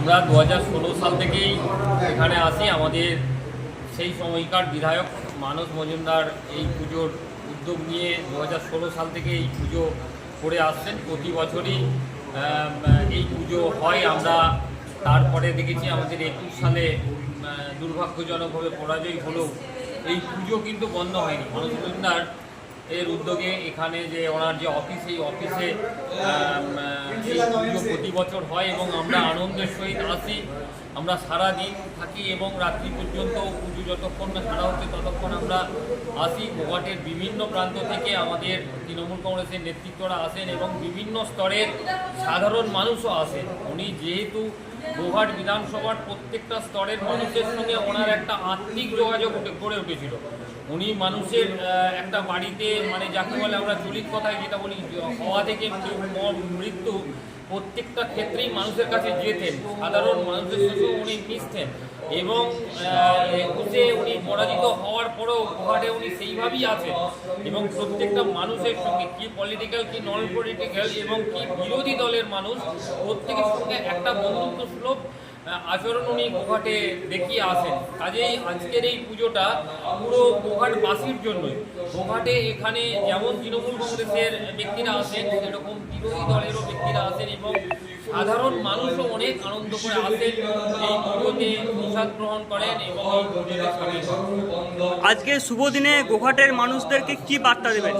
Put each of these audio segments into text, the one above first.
আমরা 2016 সাল থেকেই এখানে আসি। আমাদের সেই সময়কার বিধায়ক মানস মজুমদার এই পুজোর উদ্যোগ নিয়ে 2016 সাল থেকে এই পুজো করে আসছেন। প্রতি বছরই এই পুজো হয়। আমরা তারপরে দেখেছি আমাদের 21 সালে দুর্ভাগ্যজনকভাবে পরাজয় হলেও এই পুজো কিন্তু বন্ধ হয়নি। মানস মজুমদার এর উদ্যোগে এখানে যে ওনার যে অফিস, এই অফিসে এই পুজো প্রতি বছর হয় এবং আমরা আনন্দের সহিত আসি। আমরা সারা দিন থাকি এবং রাত্রি পর্যন্ত পুজো যতক্ষণ না সারা হচ্ছে ততক্ষণ আমরা আসি। গোঘাটের বিভিন্ন প্রান্ত থেকে আমাদের তৃণমূল কংগ্রেসের নেতৃত্বরা আসেন এবং বিভিন্ন স্তরের সাধারণ মানুষও আসেন। উনি যেহেতু গোঘাট বিধানসভার প্রত্যেকটা স্তরের মানুষের সঙ্গে ওনার একটা আত্মিক যোগাযোগ গড়ে উঠেছিল। উনি মানুষের একটা বাড়িতে, মানে যাকে বলে আমরা চলিত কথায় যেটা বলি, হওয়া থেকে মৃত্যু, প্রত্যেকটা ক্ষেত্রেই মানুষের কাছে যেতেন, সাধারণ মানুষের সঙ্গে উনি মিশতেন এবং উনি পরাজিত হওয়ার পরেও গোঘাটে উনি সেইভাবেই আছেন এবং প্রত্যেকটা মানুষের সঙ্গে, কি পলিটিক্যাল কি নন পলিটিক্যাল এবং কি বিরোধী দলের মানুষ, প্রত্যেকের সঙ্গে একটা বন্ধুত্ব সুলভ আচরণ উনি গোঘাটে দেখিয়ে আসেন। কাজেই আজকের এই পুজোটা পুরো গোঘাটবাসীর জন্যই। গোঘাটে এখানে যেমন তৃণমূল কংগ্রেসের ব্যক্তিরা আসেন, সেরকম বিরোধী দলেরও ব্যক্তিরা আসেন এবং সাধারণ মানুষও অনেক আনন্দ করে আসেন, এই পুজোতে প্রসাদ গ্রহণ করেন এবং এই পুজোতে সামিল হন। আজকে শুভ দিনে গোঘাটের মানুষদেরকে কি বার্তা দেবেন?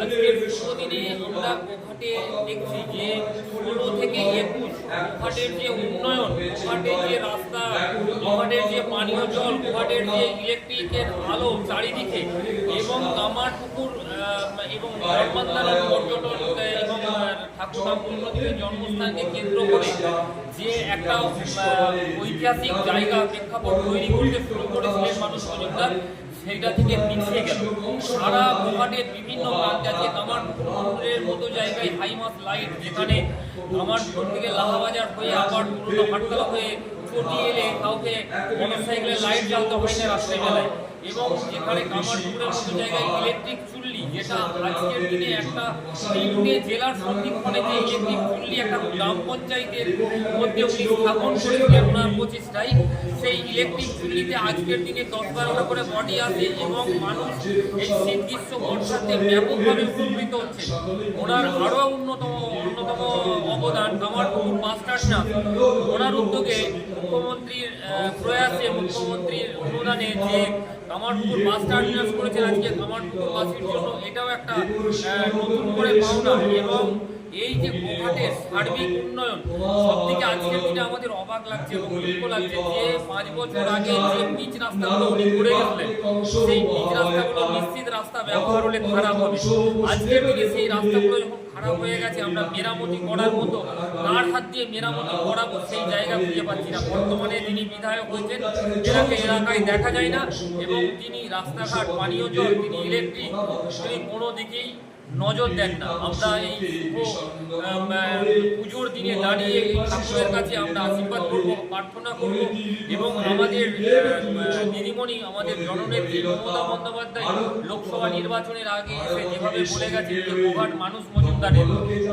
আজকের শুভ দিনে আমরা গোঘাটে দেখছি যে 16 থেকে 21 গোঘাটের যে উন্নয়ন, গোঘাটের যে রাস্তা, গোঘাটের যে পানীয় জল, গোঘাটের যে ইলেকট্রিকের আলো চারিদিকে এবং কামারপুকুর এবং ধর্মান্তরের পর্যটন এবং ঠাকুর রামচন্দ্রদেবের জন্মস্থানকে কেন্দ্র করে যে একটা ঐতিহাসিক জায়গা প্রেক্ষাপট তৈরি করতে শুরু করেছিলেন মানস মজুমদার, সেইটা থেকে পিছিয়ে গেল। সারা গোঘাটের বিভিন্ন প্রান্তে আছে কামারপুকুরের মতো জায়গায় হাইমাস লাইট, যেখানে কামারপুকুর থেকে লাহাবাজার হয়ে আবার পুরোনো হাটতলা হয়ে চটি এলে কাউকে মোটরসাইকেলের লাইট জ্বালতে হয় না রাত্রেবেলায়, এবং যেখানে কামারপুকুরের মতো জায়গায় ইলেকট্রিক চুল্লি, যেটা আজকের দিনে একটা 3টে জেলার সন্ধিক্ষণে যে ইলেকট্রিক চুল্লি একটা গ্রাম পঞ্চায়েতের মধ্যে উনি স্থাপন করেছিলেন ওনার প্রচেষ্টায়, সেই ইলেকট্রিক চুল্লিতে আজকের দিনে 10-12টা করে বডি আসে এবং মানুষ এই শীত গ্রীষ্ম বর্ষাতে ব্যাপকভাবে উপকৃত হচ্ছে। ওনার আরও অন্যতম অবদান কামারপুকুর বাস টার্মিনাস। ওনার উদ্যোগে মুখ্যমন্ত্রীর প্রয়াসে, মুখ্যমন্ত্রীর অনুদানে যে কামারপুকুর বাস টার্মিনাস করেছেন আজকে কামারপুকুরবাসীর জন্য, এটাও একটা নতুন করে পাওনা। এবং এই যে গোঘাটের সার্বিক উন্নয়ন, সবথেকে আজকের দিনে আমাদের অবাক লাগছে এবং দুঃখ লাগছে যে 5 বছর আগে যে পিচ রাস্তাগুলো উনি করে গেছিলেন, সেই পিচ রাস্তাগুলো নিশ্চিত রাস্তা ব্যবহার হলে খারাপ হবে। আজকের দিনে সেই রাস্তাগুলো যখন খারাপ হয়ে গেছে, আমরা মেরামতি করার মতো, কার হাত দিয়ে মেরামতি করাবো সেই জায়গা খুঁজে পাচ্ছি না। বর্তমানে তিনি বিধায়ক হয়েছেন, এনাকে এলাকায় দেখা যায় না এবং তিনি রাস্তাঘাট, পানীয় জল, তিনি ইলেকট্রিক, তিনি কোনো দিকেই নজর দেন না। আমরা এই পুজোর দিনে দাঁড়িয়ে ঠাকুরের কাছে আমরা আশীর্বাদ করবো, প্রার্থনা করবো এবং আমাদের দিদিমণি, আমাদের জননেত্রী মমতা বন্দ্যোপাধ্যায় লোকসভা নির্বাচনের আগে এসে যেভাবে বলে গেছেন যে গোঘাট মানস মজুমদারের,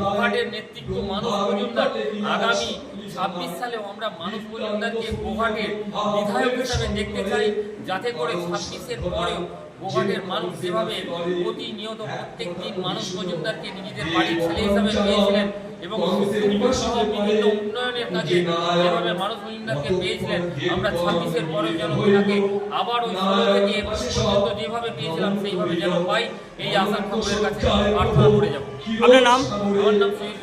গোঘাটের নেতৃত্ব মানস মজুমদার, আগামী 26 সালেও আমরা মানস মজুমদারকে গোঘাটের বিধায়ক হিসাবে দেখতে চাই, যাতে করে 26-এর পরেও গোঘাটের মানুষ যেভাবে প্রতিনিয়ত প্রত্যেক দিন মানস মজুমদারকে নিজেদের বাড়ির ছেলে হিসাবে পেয়েছিলেন এবং সহ বিভিন্ন উন্নয়নের কাজে যেভাবে মানস মজুমদারকে পেয়েছিলেন, আমরা 26-এর পরেও যেন ওনাকে আবার ওই 16 থেকে 21 পর্যন্ত যেভাবে পেয়েছিলাম সেইভাবে যেন পাই, এই আশা ঠাকুরের কাছে প্রার্থনা করে যাব। আপনার নাম? আমার নাম শহীদ।